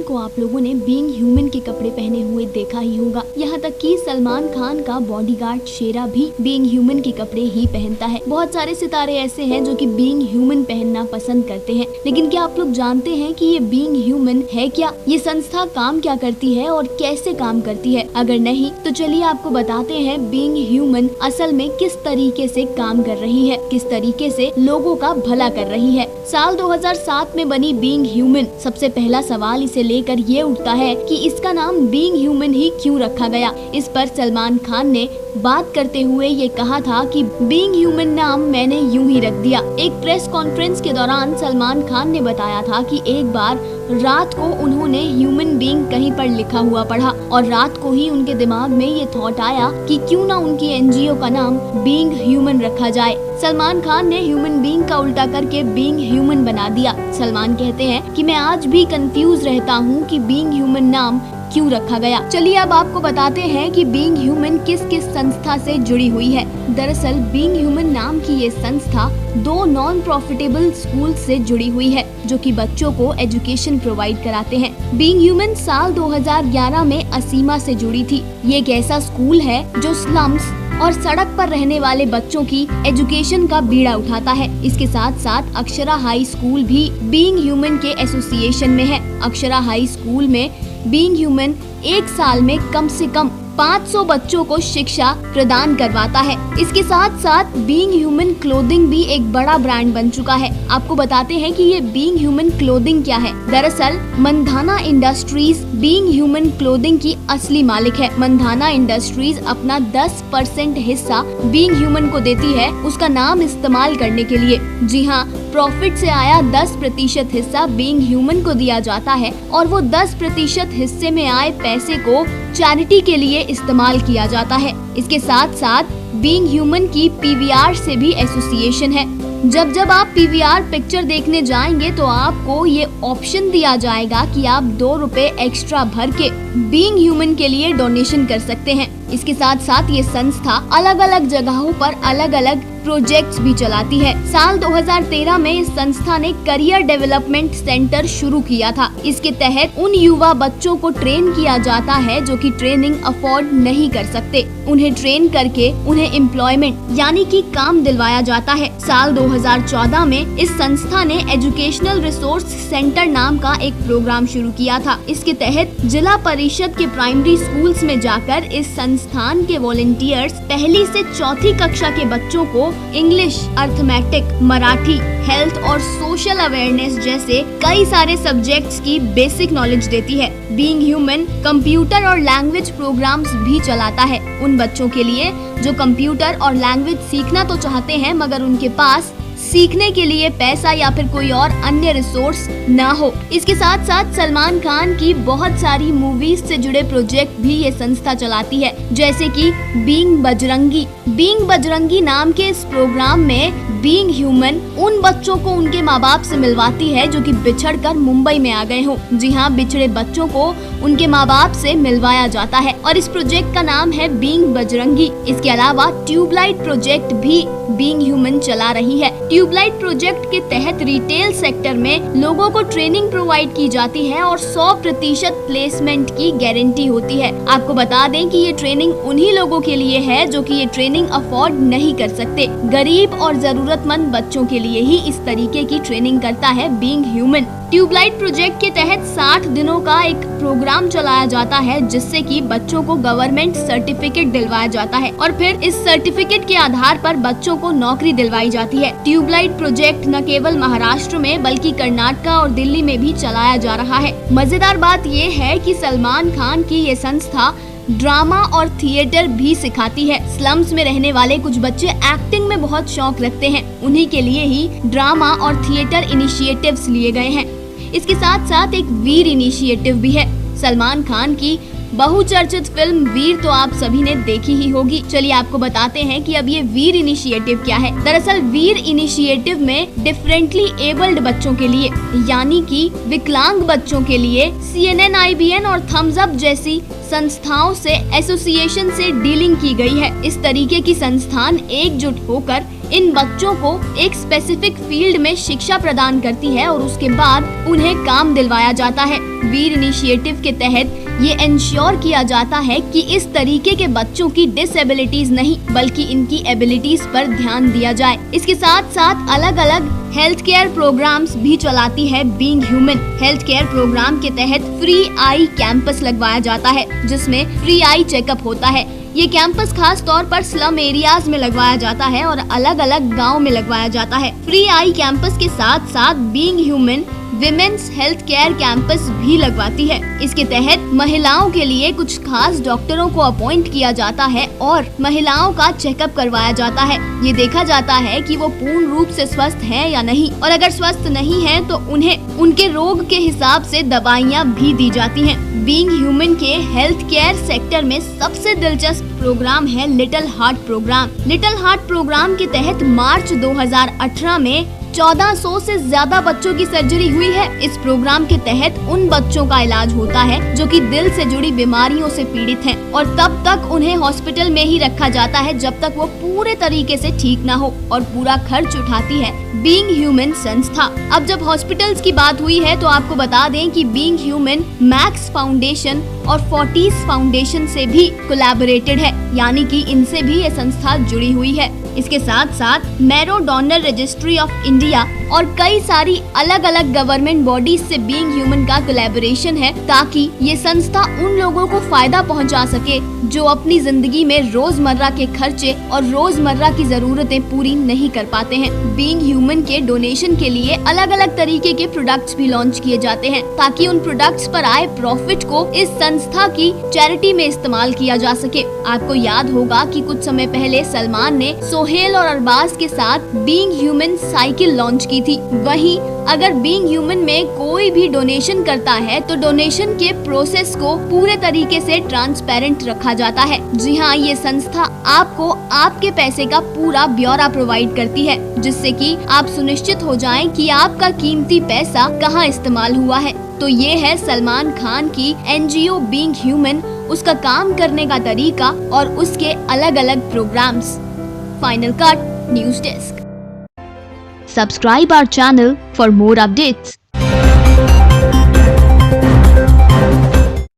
को आप लोगों ने बीइंग ह्यूमन के कपड़े पहने हुए देखा ही होगा। यहाँ तक कि सलमान खान का बॉडीगार्ड शेरा भी बीइंग ह्यूमन के कपड़े ही पहनता है। बहुत सारे सितारे ऐसे हैं जो कि बीइंग ह्यूमन पहनना पसंद करते हैं, लेकिन क्या आप लोग जानते हैं कि ये बीइंग ह्यूमन है क्या? ये संस्था काम क्या करती है और कैसे काम करती है? अगर नहीं तो चलिए आपको बताते हैं बीइंग ह्यूमन असल में किस तरीके से काम कर रही है, किस तरीके से लोगों का भला कर रही है। साल 2007 में बनी बीइंग ह्यूमन, सबसे पहला सवाल इसे लेकर ये उठता है कि इसका नाम बीइंग ह्यूमन ही क्यों रखा गया। इस पर सलमान खान ने बात करते हुए ये कहा था कि बीइंग ह्यूमन नाम मैंने यूं ही रख दिया। एक प्रेस कॉन्फ्रेंस के दौरान सलमान खान ने बताया था कि एक बार रात को उन्होंने ह्यूमन बीइंग कहीं पर लिखा हुआ पढ़ा और रात को ही उनके दिमाग में ये थॉट आया कि क्यों ना उनकी एनजीओ का नाम बीइंग ह्यूमन रखा जाए। सलमान खान ने ह्यूमन बीइंग का उल्टा करके बीइंग ह्यूमन बना दिया। सलमान कहते हैं कि मैं आज भी कंफ्यूज रहता हूँ कि बीइंग ह्यूमन नाम क्यों रखा गया। चलिए अब आपको बताते हैं कि बीइंग ह्यूमन किस किस संस्था से जुड़ी हुई है। दरअसल बीइंग ह्यूमन नाम की ये संस्था 2 नॉन प्रॉफिटेबल स्कूल से जुड़ी हुई है जो कि बच्चों को एजुकेशन प्रोवाइड कराते हैं। बीइंग ह्यूमन साल 2011 में असीमा से जुड़ी थी। ये एक ऐसा स्कूल है जो स्लम्स और सड़क पर रहने वाले बच्चों की एजुकेशन का बीड़ा उठाता है। इसके साथ साथ अक्षरा हाई स्कूल भी बीइंग ह्यूमन के एसोसिएशन में है। अक्षरा हाई स्कूल में बीइंग ह्यूमन एक साल में कम से कम 500 बच्चों को शिक्षा प्रदान करवाता है। इसके साथ साथ बीइंग ह्यूमन क्लोथिंग भी एक बड़ा ब्रांड बन चुका है। आपको बताते हैं कि ये बीइंग ह्यूमन क्लोथिंग क्या है। दरअसल Mandhana industries being human clothing की असली मालिक है। मंधाना इंडस्ट्रीज अपना 10% हिस्सा बीइंग ह्यूमन को देती है उसका नाम इस्तेमाल करने के लिए। जी हाँ, प्रॉफिट से आया 10% हिस्सा बीइंग ह्यूमन को दिया जाता है और वो 10% हिस्से में आए पैसे को चैरिटी के लिए इस्तेमाल किया जाता है। इसके साथ साथ बीइंग ह्यूमन की पीवीआर से भी एसोसिएशन है। जब आप पीवीआर पिक्चर देखने जाएंगे तो आपको ये ऑप्शन दिया जाएगा कि आप 2 रुपए एक्स्ट्रा भर के बीइंग ह्यूमन के लिए डोनेशन कर सकते हैं। इसके साथ साथ ये संस्था अलग अलग जगहों पर अलग अलग प्रोजेक्ट्स भी चलाती है। साल 2013 में इस संस्था ने करियर डेवलपमेंट सेंटर शुरू किया था। इसके तहत उन युवा बच्चों को ट्रेन किया जाता है जो कि ट्रेनिंग अफोर्ड नहीं कर सकते। उन्हें ट्रेन करके उन्हें एम्प्लॉयमेंट यानी कि काम दिलवाया जाता है। साल 2014 में इस संस्था ने एजुकेशनल रिसोर्स सेंटर नाम का एक प्रोग्राम शुरू किया था। इसके तहत जिला परिषद के प्राइमरी स्कूल्स में जाकर इस संस्थान के वॉलंटियर्स 1ली से 4थी कक्षा के बच्चों को इंग्लिश, अर्थमेटिक, मराठी, हेल्थ और सोशल अवेयरनेस जैसे कई सारे सब्जेक्ट्स की बेसिक नॉलेज देती है। बीइंग ह्यूमन कंप्यूटर और लैंग्वेज प्रोग्राम्स भी चलाता है उन बच्चों के लिए जो कंप्यूटर और लैंग्वेज सीखना तो चाहते हैं मगर उनके पास सीखने के लिए पैसा या फिर कोई और अन्य रिसोर्स ना हो। इसके साथ साथ सलमान खान की बहुत सारी मूवीज से जुड़े प्रोजेक्ट भी ये संस्था चलाती है, जैसे कि बीइंग बजरंगी। बीइंग बजरंगी नाम के इस प्रोग्राम में बीइंग ह्यूमन उन बच्चों को उनके माँ बाप से मिलवाती है जो कि बिछड़कर मुंबई में आ गए हो। जी हाँ, बिछड़े बच्चों को उनके माँ बाप से मिलवाया जाता है और इस प्रोजेक्ट का नाम है बीइंग बजरंगी। इसके अलावा ट्यूबलाइट प्रोजेक्ट भी बीइंग ह्यूमन चला रही है। ट्यूबलाइट प्रोजेक्ट के तहत रिटेल सेक्टर में लोगों को ट्रेनिंग प्रोवाइड की जाती है और 100% प्लेसमेंट की गारंटी होती है। आपको बता दें कि ये ट्रेनिंग उन्हीं लोगों के लिए है जो कि ये ट्रेनिंग अफोर्ड नहीं कर सकते। गरीब और जरूरतमंद बच्चों के लिए ही इस तरीके की ट्रेनिंग करता है बीइंग ह्यूमन। ट्यूबलाइट प्रोजेक्ट के तहत 60 दिनों का एक प्रोग्राम चलाया जाता है जिससे कि बच्चों को गवर्नमेंट सर्टिफिकेट दिलवाया जाता है और फिर इस सर्टिफिकेट के आधार पर बच्चों को नौकरी दिलवाई जाती है। ट्यूबलाइट प्रोजेक्ट न केवल महाराष्ट्र में बल्कि कर्नाटक और दिल्ली में भी चलाया जा रहा है। मजेदार बात ये है कि सलमान खान की ये संस्था ड्रामा और थिएटर भी सिखाती है। स्लम्स में रहने वाले कुछ बच्चे एक्टिंग में बहुत शौक रखते हैं, उन्हीं के लिए ही ड्रामा और थिएटर इनिशिएटिव्स लिए गए हैं। इसके साथ साथ एक वीर इनिशिएटिव भी है। सलमान खान की बहुचर्चित फिल्म वीर तो आप सभी ने देखी ही होगी। चलिए आपको बताते हैं कि अब ये वीर इनिशिएटिव क्या है। दरअसल वीर इनिशिएटिव में डिफरेंटली एबल्ड बच्चों के लिए यानी कि विकलांग बच्चों के लिए CNN, IBN और थम्स अप जैसी संस्थाओं से एसोसिएशन से डीलिंग की गई है। इस तरीके की संस्थान एकजुट होकर इन बच्चों को एक स्पेसिफिक फील्ड में शिक्षा प्रदान करती है और उसके बाद उन्हें काम दिलवाया जाता है। वीर इनिशिएटिव के तहत ये इंश्योर किया जाता है कि इस तरीके के बच्चों की डिसेबिलिटीज नहीं बल्कि इनकी एबिलिटीज पर ध्यान दिया जाए। इसके साथ साथ अलग अलग हेल्थ केयर प्रोग्राम्स भी चलाती है being human. Health care program के तहत फ्री आई कैंपस लगवाया जाता है जिसमें फ्री आई चेकअप होता है। ये कैंपस खास तौर पर स्लम एरियाज में लगवाया जाता है और अलग अलग गांव में लगवाया जाता है। फ्री आई कैंपस के साथ साथ being human women's health care campus भी लगवाती है। इसके तहत महिलाओं के लिए कुछ खास डॉक्टरों को अपॉइंट किया जाता है और महिलाओं का चेकअप करवाया जाता है। ये देखा जाता है कि वो पूर्ण रूप से स्वस्थ हैं या नहीं, और अगर स्वस्थ नहीं हैं तो उन्हें उनके रोग के हिसाब से दवाइयाँ भी दी जाती हैं। बीइंग ह्यूमन के हेल्थ केयर सेक्टर में सबसे दिलचस्प प्रोग्राम है little heart program. Little heart program के तहत मार्च 2018 में 1400 से ज्यादा बच्चों की सर्जरी हुई है। इस प्रोग्राम के तहत उन बच्चों का इलाज होता है जो कि दिल से जुड़ी बीमारियों से पीड़ित हैं और तब तक उन्हें हॉस्पिटल में ही रखा जाता है जब तक वो पूरे तरीके से ठीक ना हो, और पूरा खर्च उठाती है बीइंग ह्यूमन संस्था। अब जब हॉस्पिटल्स की बात हुई है तो आपको बता दें कि बीइंग ह्यूमन मैक्स फाउंडेशन और फोर्टिस फाउंडेशन से भी कोलैबोरेटेड है, यानी कि इनसे भी ये संस्था जुड़ी हुई है। इसके साथ साथ marrow donor registry of India और कई सारी अलग अलग गवर्नमेंट बॉडीज से बीइंग ह्यूमन का कोलैबोरेशन है ताकि ये संस्था उन लोगों को फायदा पहुंचा सके जो अपनी जिंदगी में रोजमर्रा के खर्चे और रोजमर्रा की जरूरतें पूरी नहीं कर पाते हैं। बीइंग ह्यूमन के डोनेशन के लिए अलग अलग तरीके के प्रोडक्ट्स भी लॉन्च किए जाते हैं ताकि उन प्रोडक्ट्स पर आए प्रॉफिट को इस संस्था की चैरिटी में इस्तेमाल किया जा सके। आपको याद होगा कि कुछ समय पहले सलमान ने सोहेल और अरबाज के साथ बीइंग ह्यूमन साइकिल लॉन्च की थी। वहीं अगर बीइंग ह्यूमन में कोई भी डोनेशन करता है तो डोनेशन के प्रोसेस को पूरे तरीके से ट्रांसपेरेंट रखा जाता है। जी हाँ, ये संस्था आपको आपके पैसे का पूरा ब्यौरा प्रोवाइड करती है जिससे कि आप सुनिश्चित हो जाएं कि आपका कीमती पैसा कहाँ इस्तेमाल हुआ है। तो ये है सलमान खान की एनजीओ बीइंग ह्यूमन, उसका काम करने का तरीका और उसके अलग अलग programs. Final cut news desk. Subscribe our channel for more updates.